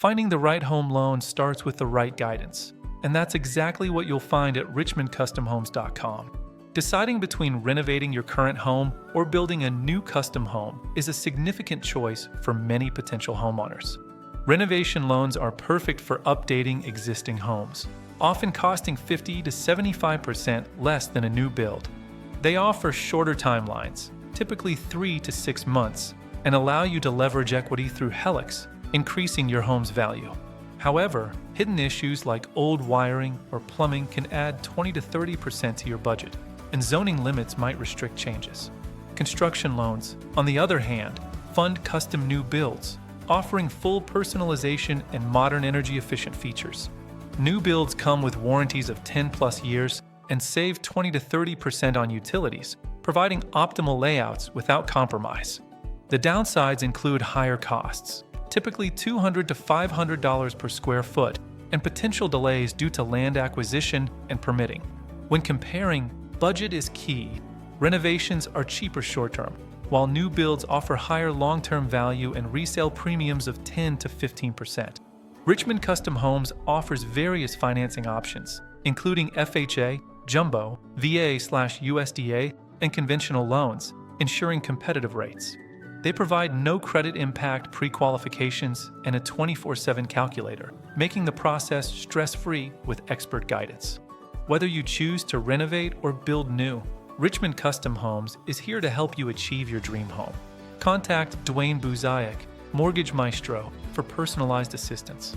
Finding the right home loan starts with the right guidance, and that's exactly what you'll find at richmondcustomhomes.com. Deciding between renovating your current home or building a new custom home is a significant choice for many potential homeowners. Renovation loans are perfect for updating existing homes, often costing 50 to 75% less than a new build. They offer shorter timelines, typically 3 to 6 months, and allow you to leverage equity through Helix, increasing your home's value. However, hidden issues like old wiring or plumbing can add 20 to 30% to your budget, and zoning limits might restrict changes. Construction loans, on the other hand, fund custom new builds, offering full personalization and modern energy-efficient features. New builds come with warranties of 10+ years and save 20 to 30% on utilities, providing optimal layouts without compromise. The downsides include higher costs, typically $200 to $500 per square foot, and potential delays due to land acquisition and permitting. When comparing, budget is key. Renovations are cheaper short-term, while new builds offer higher long-term value and resale premiums of 10 to 15%. Richmond Custom Homes offers various financing options, including FHA, jumbo, VA/USDA, and conventional loans, ensuring competitive rates. They provide no credit impact pre-qualifications and a 24/7 calculator, making the process stress-free with expert guidance. Whether you choose to renovate or build new, Richmond Custom Homes is here to help you achieve your dream home. Contact Dwayne Buzayak, Mortgage Maestro, for personalized assistance.